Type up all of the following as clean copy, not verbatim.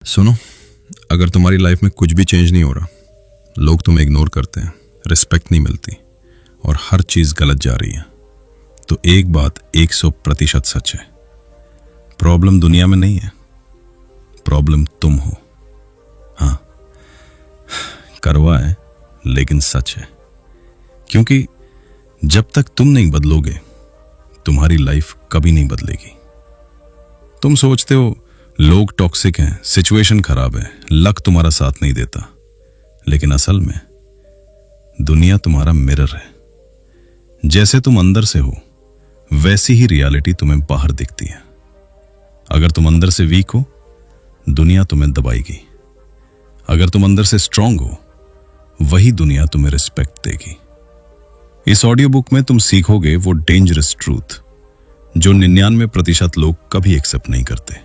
सुनो, अगर तुम्हारी लाइफ में कुछ भी चेंज नहीं हो रहा, लोग तुम्हें इग्नोर करते हैं, रिस्पेक्ट नहीं मिलती और हर चीज गलत जा रही है, तो एक बात 100% सच है। प्रॉब्लम दुनिया में नहीं है, प्रॉब्लम तुम हो। हाँ, करवा है लेकिन सच है, क्योंकि जब तक तुम नहीं बदलोगे तुम्हारी लाइफ कभी नहीं बदलेगी। तुम सोचते हो लोग टॉक्सिक हैं, सिचुएशन खराब है, लक तुम्हारा साथ नहीं देता, लेकिन असल में दुनिया तुम्हारा मिरर है। जैसे तुम अंदर से हो वैसी ही रियलिटी तुम्हें बाहर दिखती है। अगर तुम अंदर से वीक हो दुनिया तुम्हें दबाएगी, अगर तुम अंदर से स्ट्रांग हो वही दुनिया तुम्हें रिस्पेक्ट देगी। इस ऑडियो बुक में तुम सीखोगे वो डेंजरस ट्रूथ जो 99% लोग कभी एक्सेप्ट नहीं करते,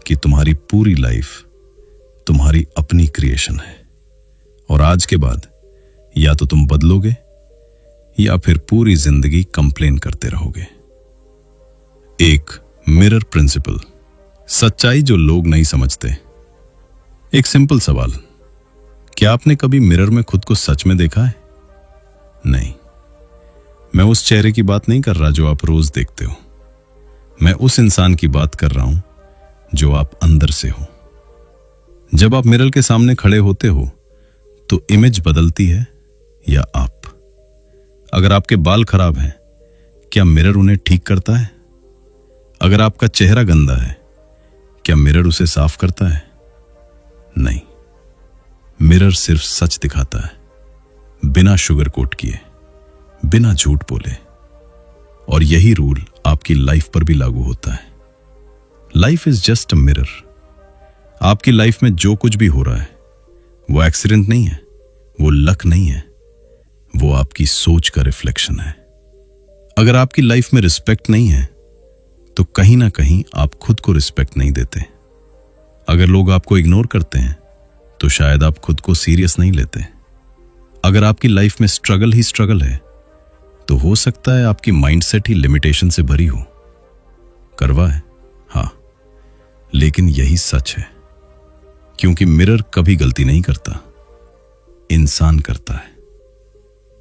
कि तुम्हारी पूरी लाइफ तुम्हारी अपनी क्रिएशन है और आज के बाद या तो तुम बदलोगे या फिर पूरी जिंदगी कंप्लेन करते रहोगे। एक मिरर प्रिंसिपल, सच्चाई जो लोग नहीं समझते। एक सिंपल सवाल, क्या आपने कभी मिरर में खुद को सच में देखा है? नहीं, मैं उस चेहरे की बात नहीं कर रहा जो आप रोज देखते हो, मैं उस इंसान की बात कर रहा हूं जो आप अंदर से हो। जब आप मिरर के सामने खड़े होते हो तो इमेज बदलती है या आप? अगर आपके बाल खराब हैं, क्या मिरर उन्हें ठीक करता है? अगर आपका चेहरा गंदा है, क्या मिरर उसे साफ करता है? नहीं, मिरर सिर्फ सच दिखाता है, बिना शुगर कोट किए, बिना झूठ बोले। और यही रूल आपकी लाइफ पर भी लागू होता है। Life is just a mirror. आपकी लाइफ में जो कुछ भी हो रहा है वो एक्सीडेंट नहीं है, वो लक नहीं है, वो आपकी सोच का रिफ्लेक्शन है। अगर आपकी लाइफ में रिस्पेक्ट नहीं है तो कहीं ना कहीं आप खुद को रिस्पेक्ट नहीं देते। अगर लोग आपको इग्नोर करते हैं तो शायद आप खुद को सीरियस नहीं लेते। अगर आपकी लाइफ में स्ट्रगल ही स्ट्रगल है तो हो सकता है आपकी माइंडसेट ही लिमिटेशन से भरी हो। करवा है, हाँ, लेकिन यही सच है, क्योंकि मिरर कभी गलती नहीं करता, इंसान करता है।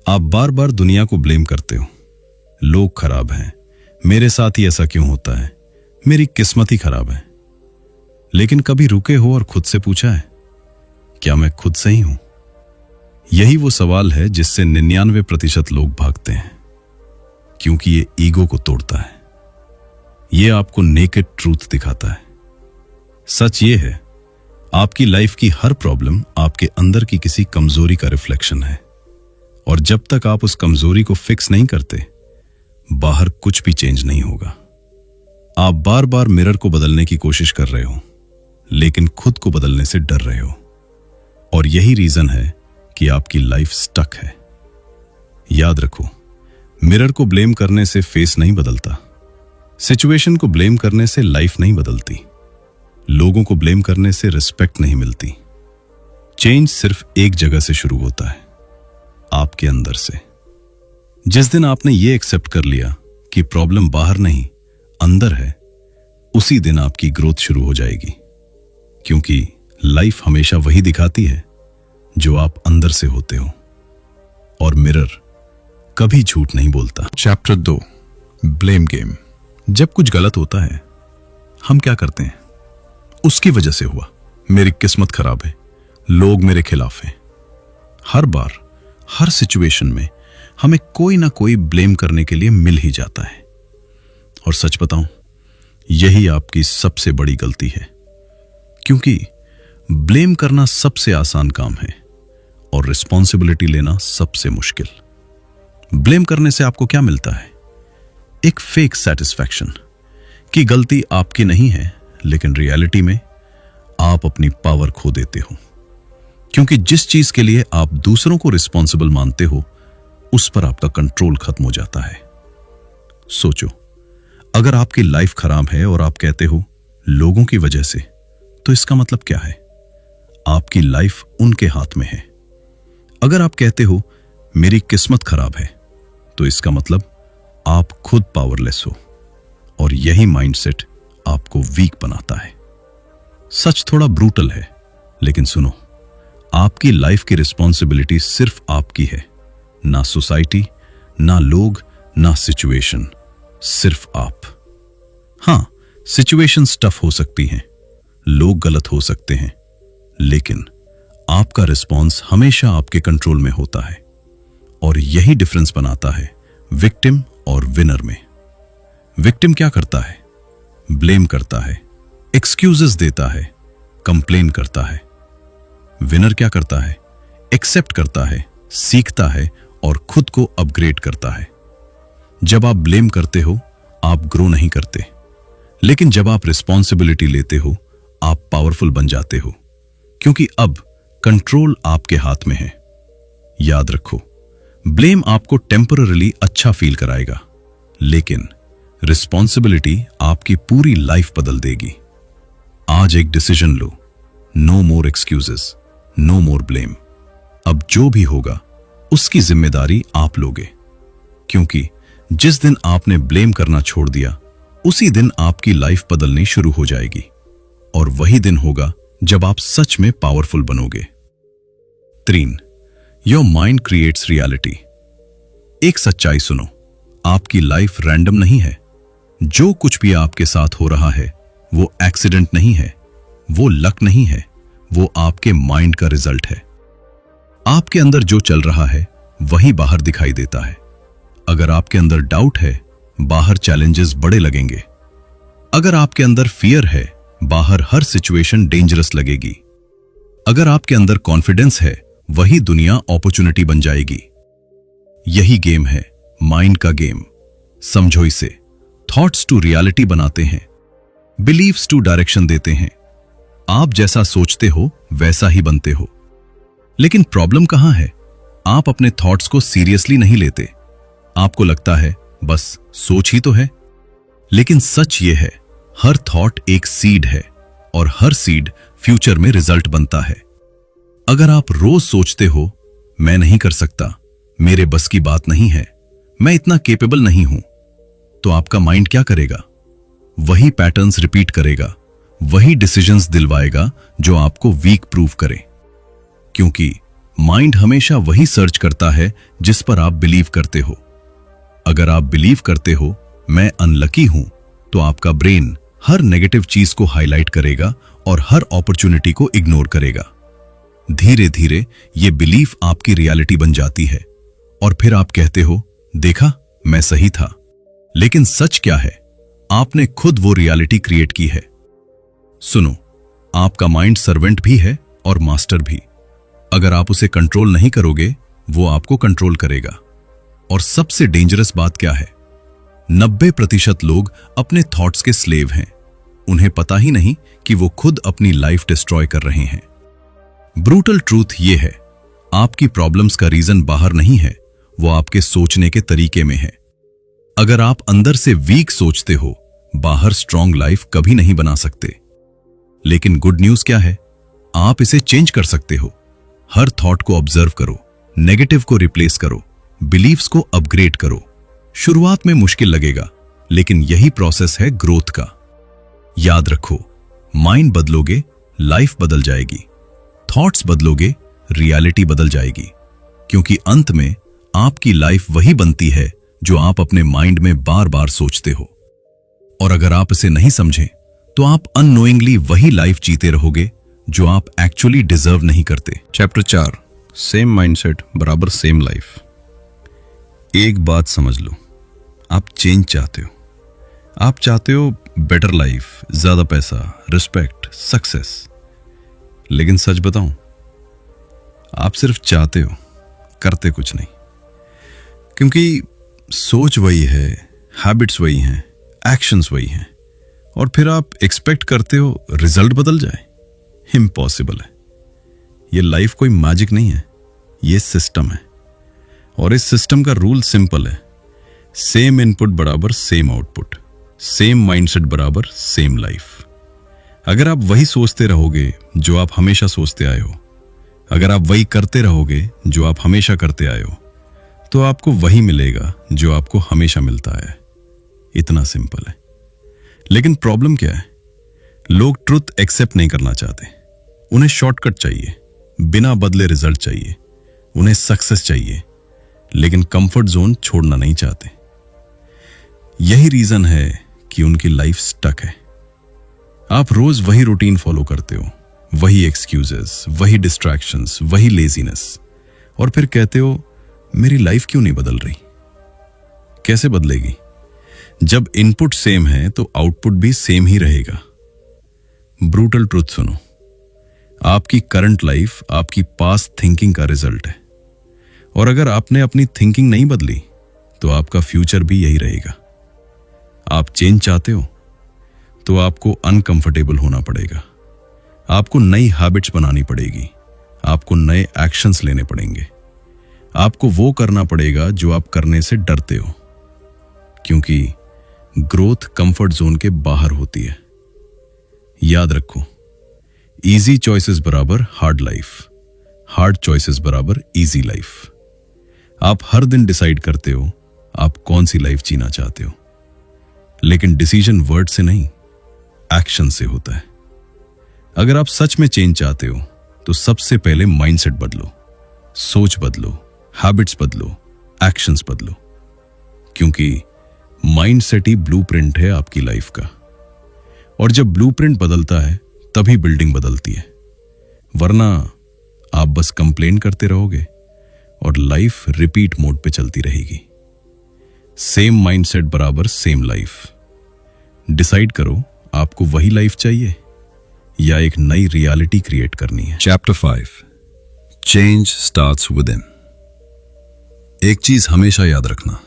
आप बार बार दुनिया को ब्लेम करते हो, लोग खराब हैं, मेरे साथ ही ऐसा क्यों होता है, मेरी किस्मत ही खराब है। लेकिन कभी रुके हो और खुद से पूछा है, क्या मैं खुद सही हूं? यही वो सवाल है जिससे 99% लोग भागते हैं, क्योंकि ये ईगो को तोड़ता है, ये आपको नेकेड ट्रूथ दिखाता है। सच ये है, आपकी लाइफ की हर प्रॉब्लम आपके अंदर की किसी कमजोरी का रिफ्लेक्शन है, और जब तक आप उस कमजोरी को फिक्स नहीं करते बाहर कुछ भी चेंज नहीं होगा। आप बार बार मिरर को बदलने की कोशिश कर रहे हो, लेकिन खुद को बदलने से डर रहे हो, और यही रीजन है कि आपकी लाइफ स्टक है। याद रखो, मिरर को ब्लेम करने से फेस नहीं बदलता, सिचुएशन को ब्लेम करने से लाइफ नहीं बदलती, लोगों को ब्लेम करने से रिस्पेक्ट नहीं मिलती। चेंज सिर्फ एक जगह से शुरू होता है, आपके अंदर से। जिस दिन आपने ये एक्सेप्ट कर लिया कि प्रॉब्लम बाहर नहीं अंदर है, उसी दिन आपकी ग्रोथ शुरू हो जाएगी, क्योंकि लाइफ हमेशा वही दिखाती है जो आप अंदर से होते हो, और मिरर कभी झूठ नहीं बोलता। Chapter 2, blame game. जब कुछ गलत होता है हम क्या करते हैं? उसकी वजह से हुआ, मेरी किस्मत खराब है, लोग मेरे खिलाफ हैं। हर बार हर सिचुएशन में हमें कोई ना कोई ब्लेम करने के लिए मिल ही जाता है, और सच बताऊं, यही आपकी सबसे बड़ी गलती है, क्योंकि ब्लेम करना सबसे आसान काम है और रिस्पॉन्सिबिलिटी लेना सबसे मुश्किल। ब्लेम करने से आपको क्या मिलता है? एक फेक सेटिस्फैक्शन कि गलती आपकी नहीं है, लेकिन रियलिटी में आप अपनी पावर खो देते हो, क्योंकि जिस चीज के लिए आप दूसरों को रिस्पॉन्सिबल मानते हो उस पर आपका कंट्रोल खत्म हो जाता है। सोचो, अगर आपकी लाइफ खराब है और आप कहते हो लोगों की वजह से, तो इसका मतलब क्या है? आपकी लाइफ उनके हाथ में है। अगर आप कहते हो मेरी किस्मत खराब है, तो इसका मतलब आप खुद पावरलेस हो, और यही माइंडसेट आपको वीक बनाता है। सच थोड़ा ब्रूटल है, लेकिन सुनो, आपकी लाइफ की रिस्पॉन्सिबिलिटी सिर्फ आपकी है, ना सोसाइटी, ना लोग, ना सिचुएशन, सिर्फ आप। हां, सिचुएशंस टफ हो सकती हैं, लोग गलत हो सकते हैं, लेकिन आपका रिस्पॉन्स हमेशा आपके कंट्रोल में होता है। और यही डिफरेंस बनाता है विक्टिम और विनर में। विक्टिम क्या करता है? ब्लेम करता है, एक्सक्यूजेस देता है, कंप्लेन करता है। विनर क्या करता है? एक्सेप्ट करता है, सीखता है और खुद को अपग्रेड करता है। जब आप ब्लेम करते हो, आप ग्रो नहीं करते, लेकिन जब आप रिस्पॉन्सिबिलिटी लेते हो, आप पावरफुल बन जाते हो, क्योंकि अब कंट्रोल आपके हाथ में है। याद रखो, ब्लेम आपको टेम्पररीली अच्छा फील कराएगा, लेकिन रिस्पॉन्सिबिलिटी आपकी पूरी लाइफ बदल देगी। आज एक डिसीजन लो, नो मोर एक्सक्यूजेस, नो मोर ब्लेम। अब जो भी होगा उसकी जिम्मेदारी आप लोगे, क्योंकि जिस दिन आपने ब्लेम करना छोड़ दिया, उसी दिन आपकी लाइफ बदलनी शुरू हो जाएगी। और वही दिन होगा जब आप सच में पावरफुल बनोगे। 3. Your mind creates reality. एक सच्चाई सुनो, आपकी लाइफ रैंडम नहीं है। जो कुछ भी आपके साथ हो रहा है वो एक्सीडेंट नहीं है, वो लक नहीं है, वो आपके माइंड का रिजल्ट है। आपके अंदर जो चल रहा है वही बाहर दिखाई देता है। अगर आपके अंदर डाउट है, बाहर चैलेंजेस बड़े लगेंगे। अगर आपके अंदर फियर है, बाहर हर सिचुएशन डेंजरस लगेगी। अगर आपके अंदर कॉन्फिडेंस है, वही दुनिया अपॉर्चुनिटी बन जाएगी। यही गेम है, माइंड का गेम। समझो इसे। थॉट्स टू रियलिटी बनाते हैं, बिलीव्स टू डायरेक्शन देते हैं। आप जैसा सोचते हो वैसा ही बनते हो। लेकिन प्रॉब्लम कहां है? आप अपने थॉट्स को सीरियसली नहीं लेते। आपको लगता है बस सोच ही तो है। लेकिन सच ये है, हर थॉट एक सीड है और हर सीड फ्यूचर में रिजल्ट बनता है। अगर आप रोज सोचते हो मैं नहीं कर सकता, मेरे बस की बात नहीं है, मैं इतना केपेबल नहीं हूं, तो आपका माइंड क्या करेगा? वही पैटर्न्स रिपीट करेगा, वही डिसीजंस दिलवाएगा जो आपको वीक प्रूव करे। क्योंकि माइंड हमेशा वही सर्च करता है जिस पर आप बिलीव करते हो। अगर आप बिलीव करते हो मैं अनलकी हूं, तो आपका ब्रेन हर नेगेटिव चीज को हाईलाइट करेगा और हर अपॉर्चुनिटी को इग्नोर करेगा। धीरे धीरे ये बिलीफ आपकी रियलिटी बन जाती है और फिर आप कहते हो देखा, मैं सही था। लेकिन सच क्या है? आपने खुद वो रियलिटी क्रिएट की है। सुनो, आपका माइंड सर्वेंट भी है और मास्टर भी। अगर आप उसे कंट्रोल नहीं करोगे, वो आपको कंट्रोल करेगा। और सबसे डेंजरस बात क्या है? 90% लोग अपने थॉट्स के स्लेव हैं। उन्हें पता ही नहीं कि वो खुद अपनी लाइफ डिस्ट्रॉय कर रहे हैं। ब्रूटल ट्रूथ ये है, आपकी प्रॉब्लम्स का रीजन बाहर नहीं है, वो आपके सोचने के तरीके में है। अगर आप अंदर से वीक सोचते हो, बाहर स्ट्रॉन्ग लाइफ कभी नहीं बना सकते। लेकिन गुड न्यूज क्या है? आप इसे चेंज कर सकते हो। हर थॉट को ऑब्जर्व करो, नेगेटिव को रिप्लेस करो, बिलीव्स को अपग्रेड करो। शुरुआत में मुश्किल लगेगा, लेकिन यही प्रोसेस है ग्रोथ का। याद रखो, माइंड बदलोगे, लाइफ बदल जाएगी। थॉट्स बदलोगे, रियलिटी बदल जाएगी। क्योंकि अंत में आपकी लाइफ वही बनती है जो आप अपने माइंड में बार बार सोचते हो। और अगर आप इसे नहीं समझें, तो आप अननोइंगली वही लाइफ जीते रहोगे जो आप एक्चुअली डिजर्व नहीं करते। चैप्टर 4, सेम माइंडसेट बराबर सेम लाइफ। एक बात समझ लो, आप चेंज चाहते हो। आप चाहते हो बेटर लाइफ, ज्यादा पैसा, रिस्पेक्ट, सक्सेस। लेकिन सच बताऊं, आप सिर्फ चाहते हो, करते कुछ नहीं। क्योंकि सोच वही है, हैबिट्स वही हैं, एक्शंस वही हैं, और फिर आप एक्सपेक्ट करते हो रिजल्ट बदल जाए। इम्पॉसिबल है। ये लाइफ कोई मैजिक नहीं है, ये सिस्टम है। और इस सिस्टम का रूल सिंपल है, सेम इनपुट बराबर सेम आउटपुट, सेम माइंडसेट बराबर सेम लाइफ। अगर आप वही सोचते रहोगे जो आप हमेशा सोचते आए हो, अगर आप वही करते रहोगे जो आप हमेशा करते आए हो, तो आपको वही मिलेगा जो आपको हमेशा मिलता है। इतना सिंपल है। लेकिन प्रॉब्लम क्या है? लोग ट्रुथ एक्सेप्ट नहीं करना चाहते। उन्हें शॉर्टकट चाहिए, बिना बदले रिजल्ट चाहिए, उन्हें सक्सेस चाहिए, लेकिन कंफर्ट जोन छोड़ना नहीं चाहते। यही रीजन है कि उनकी लाइफ स्टक है। आप रोज वही रूटीन फॉलो करते हो, वही एक्सक्यूजेस, वही डिस्ट्रैक्शंस, वही लेजीनेस, और फिर कहते हो मेरी लाइफ क्यों नहीं बदल रही। कैसे बदलेगी? जब इनपुट सेम है तो आउटपुट भी सेम ही रहेगा। ब्रूटल ट्रुथ सुनो, आपकी करंट लाइफ आपकी पास्ट थिंकिंग का रिजल्ट है, और अगर आपने अपनी थिंकिंग नहीं बदली तो आपका फ्यूचर भी यही रहेगा। आप चेंज चाहते हो तो आपको अनकंफर्टेबल होना पड़ेगा, आपको नई हैबिट्स बनानी पड़ेगी, आपको नए एक्शंस लेने पड़ेंगे, आपको वो करना पड़ेगा जो आप करने से डरते हो, क्योंकि ग्रोथ कंफर्ट जोन के बाहर होती है। याद रखो, इजी चॉइसेस बराबर हार्ड लाइफ, हार्ड चॉइसेस बराबर इजी लाइफ। आप हर दिन डिसाइड करते हो आप कौन सी लाइफ जीना चाहते हो, लेकिन डिसीजन वर्ड से नहीं, एक्शन से होता है। अगर आप सच में चेंज चाहते हो तो सबसे पहले माइंडसेट बदलो, सोच बदलो, हैबिट्स बदलो, एक्शंस बदलो, क्योंकि माइंडसेट ही ब्लूप्रिंट है आपकी लाइफ का। और जब ब्लूप्रिंट बदलता है तभी बिल्डिंग बदलती है, वरना आप बस कंप्लेन करते रहोगे और लाइफ रिपीट मोड पे चलती रहेगी। सेम माइंडसेट बराबर सेम लाइफ। डिसाइड करो आपको वही लाइफ चाहिए या एक नई रियलिटी क्रिएट करनी है। Chapter 5, change starts with in. एक चीज हमेशा याद रखना,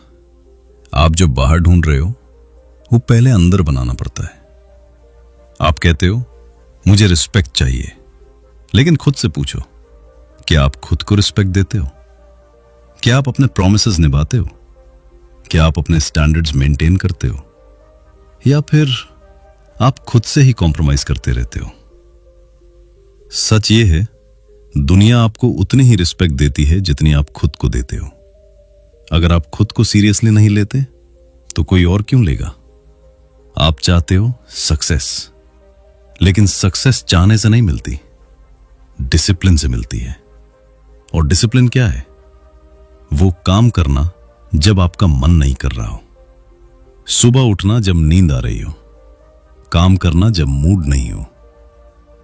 आप जो बाहर ढूंढ रहे हो वो पहले अंदर बनाना पड़ता है। आप कहते हो मुझे रिस्पेक्ट चाहिए, लेकिन खुद से पूछो, क्या आप खुद को रिस्पेक्ट देते हो? क्या आप अपने प्रॉमिसेस निभाते हो? क्या आप अपने स्टैंडर्ड्स मेंटेन करते हो, या फिर आप खुद से ही कॉम्प्रोमाइज करते रहते हो? सच ये है, दुनिया आपको उतनी ही रिस्पेक्ट देती है जितनी आप खुद को देते हो। अगर आप खुद को सीरियसली नहीं लेते तो कोई और क्यों लेगा? आप चाहते हो सक्सेस, लेकिन सक्सेस चाहने से नहीं मिलती, डिसिप्लिन से मिलती है। और डिसिप्लिन क्या है? वो काम करना जब आपका मन नहीं कर रहा हो, सुबह उठना जब नींद आ रही हो, काम करना जब मूड नहीं हो,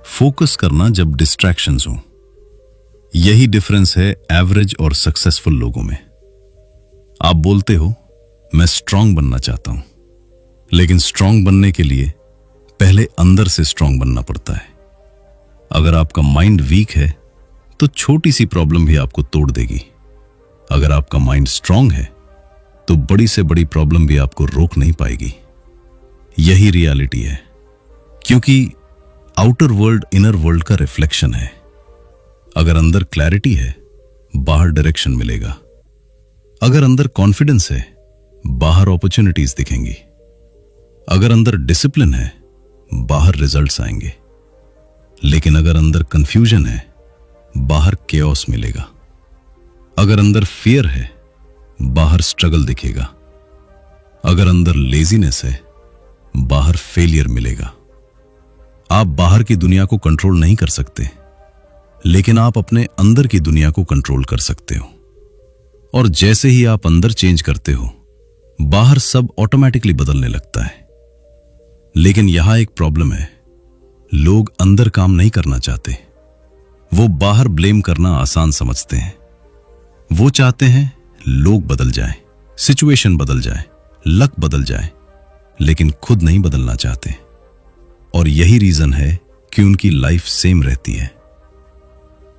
फोकस करना जब डिस्ट्रैक्शंस हो। यही डिफरेंस है एवरेज और सक्सेसफुल लोगों में। आप बोलते हो मैं स्ट्रांग बनना चाहता हूं, लेकिन स्ट्रांग बनने के लिए पहले अंदर से स्ट्रांग बनना पड़ता है। अगर आपका माइंड वीक है तो छोटी सी प्रॉब्लम भी आपको तोड़ देगी। अगर आपका माइंड स्ट्रांग है तो बड़ी से बड़ी प्रॉब्लम भी आपको रोक नहीं पाएगी। यही रियलिटी है, क्योंकि आउटर वर्ल्ड इनर वर्ल्ड का रिफ्लेक्शन है। अगर अंदर क्लैरिटी है, बाहर डायरेक्शन मिलेगा। अगर अंदर कॉन्फिडेंस है, बाहर अपॉर्चुनिटीज दिखेंगी। अगर अंदर डिसिप्लिन है, बाहर रिजल्ट्स आएंगे। लेकिन अगर अंदर कंफ्यूजन है, बाहर केओस मिलेगा। अगर अंदर फियर है, बाहर स्ट्रगल दिखेगा। अगर अंदर लेजीनेस है, बाहर फेलियर मिलेगा। आप बाहर की दुनिया को कंट्रोल नहीं कर सकते, लेकिन आप अपने अंदर की दुनिया को कंट्रोल कर सकते हो। और जैसे ही आप अंदर चेंज करते हो, बाहर सब ऑटोमेटिकली बदलने लगता है। लेकिन यहां एक प्रॉब्लम है, लोग अंदर काम नहीं करना चाहते। वो बाहर ब्लेम करना आसान समझते हैं। वो चाहते हैं लोग बदल जाएं, सिचुएशन बदल जाए, लक बदल जाए, लेकिन खुद नहीं बदलना चाहते। और यही रीजन है कि उनकी लाइफ सेम रहती है।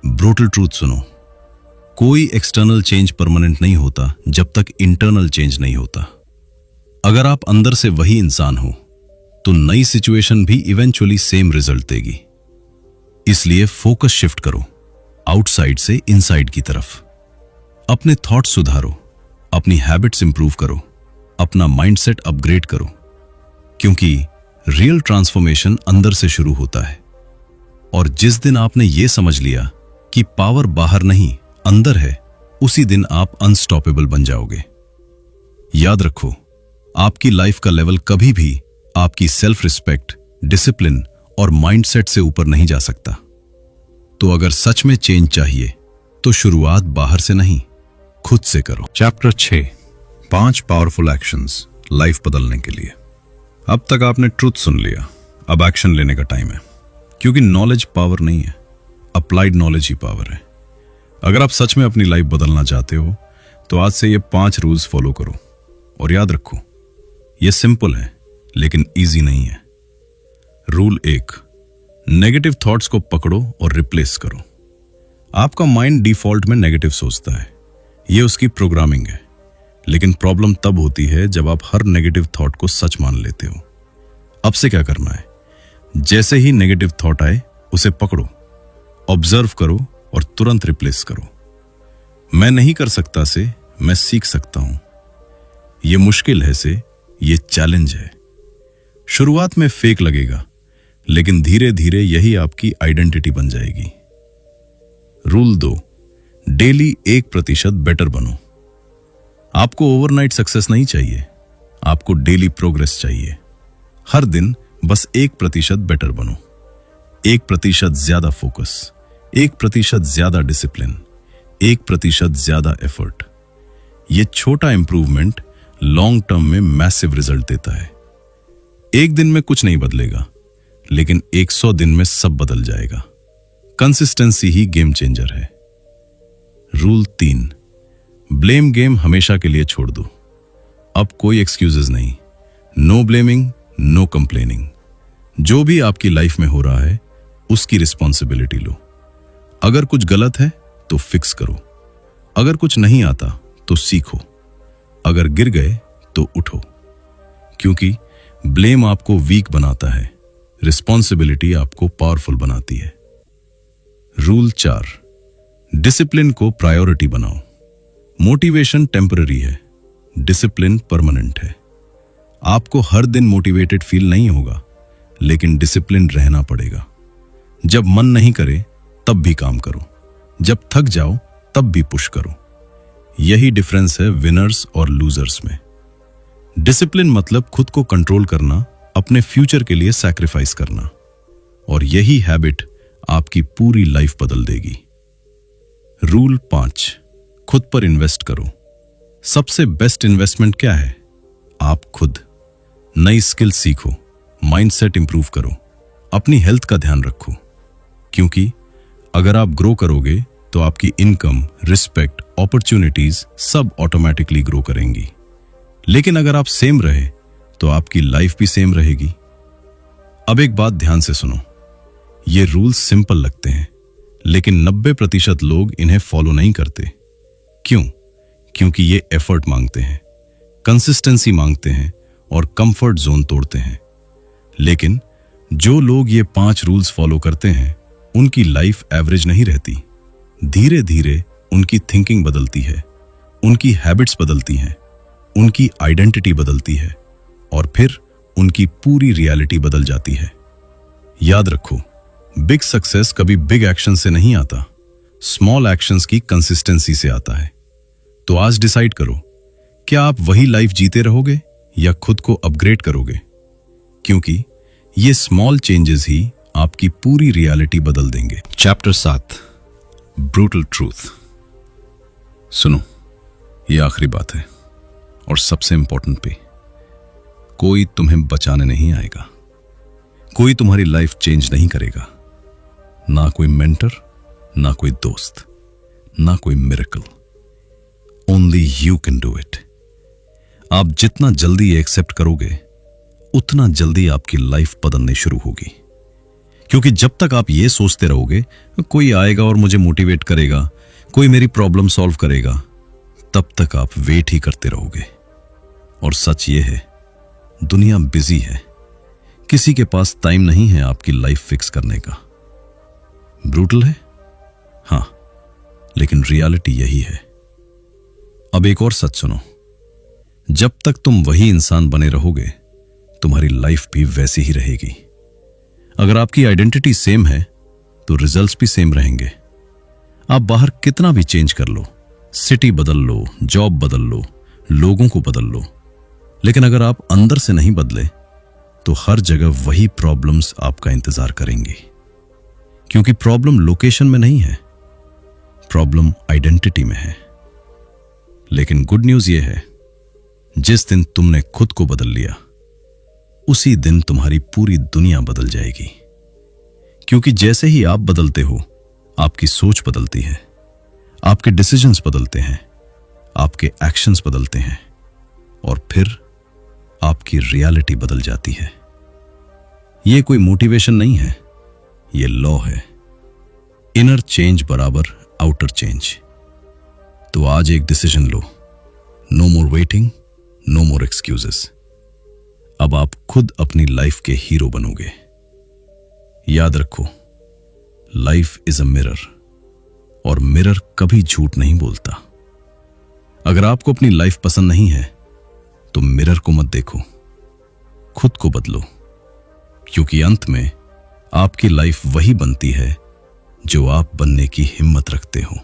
ब्रूटल ट्रूथ सुनो, कोई एक्सटर्नल चेंज परमानेंट नहीं होता जब तक इंटरनल चेंज नहीं होता। अगर आप अंदर से वही इंसान हो तो नई सिचुएशन भी इवेंचुअली सेम रिजल्ट देगी। इसलिए फोकस शिफ्ट करो, आउटसाइड से इनसाइड की तरफ। अपने थॉट्स सुधारो, अपनी हैबिट्स इंप्रूव करो, अपना माइंडसेट अपग्रेड करो, क्योंकि रियल ट्रांसफॉर्मेशन अंदर से शुरू होता है। और जिस दिन आपने ये समझ लिया कि पावर बाहर नहीं अंदर है, उसी दिन आप अनस्टॉपेबल बन जाओगे। याद रखो, आपकी लाइफ का लेवल कभी भी आपकी सेल्फ रिस्पेक्ट, डिसिप्लिन और माइंडसेट से ऊपर नहीं जा सकता। तो अगर सच में चेंज चाहिए तो शुरुआत बाहर से नहीं, खुद से करो। चैप्टर 6, 5 पावरफुल एक्शंस लाइफ बदलने के लिए। अब तक आपने ट्रुथ सुन लिया, अब एक्शन लेने का टाइम है। क्योंकि नॉलेज पावर नहीं है, अप्लाइड नॉलेज ही पावर है। अगर आप सच में अपनी लाइफ बदलना चाहते हो तो आज से ये 5 रूल्स फॉलो करो। और याद रखो, ये सिंपल है लेकिन इजी नहीं है। रूल 1, नेगेटिव थॉट्स को पकड़ो और रिप्लेस करो। आपका माइंड डिफॉल्ट में नेगेटिव सोचता है, ये उसकी प्रोग्रामिंग है। लेकिन प्रॉब्लम तब होती है जब आप हर नेगेटिव थॉट को सच मान लेते हो। अब से क्या करना है, जैसे ही नेगेटिव थॉट आए उसे पकड़ो, ऑब्जर्व करो और तुरंत रिप्लेस करो। मैं नहीं कर सकता से मैं सीख सकता हूं, यह मुश्किल है से यह चैलेंज है। शुरुआत में फेक लगेगा लेकिन धीरे धीरे यही आपकी आइडेंटिटी बन जाएगी। रूल 2, डेली 1% बेटर बनो। आपको ओवरनाइट सक्सेस नहीं चाहिए, आपको डेली प्रोग्रेस चाहिए। हर दिन बस 1% बेटर बनो। 1% ज्यादा फोकस, 1% ज्यादा डिसिप्लिन, 1% ज्यादा एफर्ट। यह छोटा इंप्रूवमेंट लॉन्ग टर्म में मैसिव रिजल्ट देता है। एक दिन में कुछ नहीं बदलेगा लेकिन 100 दिन में सब बदल जाएगा। कंसिस्टेंसी ही गेम चेंजर है। रूल 3, ब्लेम गेम हमेशा के लिए छोड़ दो। अब कोई एक्सक्यूजेस नहीं, नो ब्लेमिंग, नो कंप्लेनिंग। जो भी आपकी लाइफ में हो रहा है उसकी रिस्पॉन्सिबिलिटी लो। अगर कुछ गलत है तो फिक्स करो, अगर कुछ नहीं आता तो सीखो, अगर गिर गए तो उठो। क्योंकि ब्लेम आपको वीक बनाता है, रिस्पॉन्सिबिलिटी आपको पावरफुल बनाती है। रूल 4, डिसिप्लिन को प्रायोरिटी बनाओ। मोटिवेशन टेम्पररी है, डिसिप्लिन परमानेंट है। आपको हर दिन मोटिवेटेड फील नहीं होगा लेकिन डिसिप्लिन रहना पड़ेगा। जब मन नहीं करे तब भी काम करो, जब थक जाओ तब भी पुश करो। यही डिफरेंस है विनर्स और लूजर्स में। डिसिप्लिन मतलब खुद को कंट्रोल करना, अपने फ्यूचर के लिए सैक्रिफाइस करना। और यही हैबिट आपकी पूरी लाइफ बदल देगी। रूल 5, खुद पर इन्वेस्ट करो। सबसे बेस्ट इन्वेस्टमेंट क्या है? आप खुद। नई स्किल सीखो, माइंडसेट इंप्रूव करो, अपनी हेल्थ का ध्यान रखो। क्योंकि अगर आप ग्रो करोगे तो आपकी इनकम, रिस्पेक्ट, अपॉर्चुनिटीज सब ऑटोमेटिकली ग्रो करेंगी। लेकिन अगर आप सेम रहे तो आपकी लाइफ भी सेम रहेगी। अब एक बात ध्यान से सुनो, ये रूल्स सिंपल लगते हैं लेकिन 90% लोग इन्हें फॉलो नहीं करते। क्यों? क्योंकि ये एफर्ट मांगते हैं, कंसिस्टेंसी मांगते हैं और कंफर्ट जोन तोड़ते हैं। लेकिन जो लोग ये 5 रूल्स फॉलो करते हैं उनकी लाइफ एवरेज नहीं रहती। धीरे धीरे उनकी थिंकिंग बदलती है, उनकी हैबिट्स बदलती हैं, उनकी आइडेंटिटी बदलती है और फिर उनकी पूरी रियलिटी बदल जाती है। याद रखो, बिग सक्सेस कभी बिग एक्शन से नहीं आता, स्मॉल एक्शंस की कंसिस्टेंसी से आता है। तो आज डिसाइड करो, क्या आप वही लाइफ जीते रहोगे या खुद को अपग्रेड करोगे? क्योंकि ये स्मॉल चेंजेस ही आपकी पूरी रियलिटी बदल देंगे। Chapter 7, brutal truth. सुनो, ये आखिरी बात है और सबसे इंपॉर्टेंट भी। कोई तुम्हें बचाने नहीं आएगा, कोई तुम्हारी लाइफ चेंज नहीं करेगा। ना कोई मेंटर, ना कोई दोस्त, ना कोई miracle. Only you can do it. आप जितना जल्दी एक्सेप्ट करोगे उतना जल्दी आपकी लाइफ बदलने शुरू होगी। क्योंकि जब तक आप ये सोचते रहोगे कोई आएगा और मुझे मोटिवेट करेगा, कोई मेरी प्रॉब्लम सॉल्व करेगा, तब तक आप वेट ही करते रहोगे। और सच ये है, दुनिया बिजी है, किसी के पास टाइम नहीं है आपकी लाइफ फिक्स करने का। ब्रूटल है हां, लेकिन रियलिटी यही है। अब एक और सच सुनो, जब तक तुम वही इंसान बने रहोगे तुम्हारी लाइफ भी वैसी ही रहेगी। अगर आपकी आइडेंटिटी सेम है तो रिजल्ट्स भी सेम रहेंगे। आप बाहर कितना भी चेंज कर लो, सिटी बदल लो, जॉब बदल लो, लोगों को बदल लो, लेकिन अगर आप अंदर से नहीं बदले तो हर जगह वही प्रॉब्लम्स आपका इंतजार करेंगी। क्योंकि प्रॉब्लम लोकेशन में नहीं है, प्रॉब्लम आइडेंटिटी में है। लेकिन गुड न्यूज यह है, जिस दिन तुमने खुद को बदल लिया, उसी दिन तुम्हारी पूरी दुनिया बदल जाएगी। क्योंकि जैसे ही आप बदलते हो, आपकी सोच बदलती है, आपके डिसीजंस बदलते हैं, आपके एक्शंस बदलते हैं, और फिर आपकी रियलिटी बदल जाती है। यह कोई मोटिवेशन नहीं है, यह लॉ है। इनर चेंज बराबर आउटर चेंज। तो आज एक डिसीजन लो, नो मोर वेटिंग, नो मोर एक्सक्यूजेस। अब आप खुद अपनी लाइफ के हीरो बनोगे। याद रखो, लाइफ इज अ मिरर, और मिरर कभी झूठ नहीं बोलता। अगर आपको अपनी लाइफ पसंद नहीं है तो मिरर को मत देखो, खुद को बदलो। क्योंकि अंत में आपकी लाइफ वही बनती है जो आप बनने की हिम्मत रखते हो।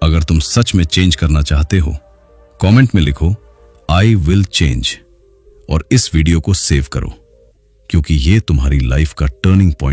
अगर तुम सच में चेंज करना चाहते हो, कमेंट में लिखो आई विल चेंज, और इस वीडियो को सेव करो, क्योंकि यह तुम्हारी लाइफ का टर्निंग पॉइंट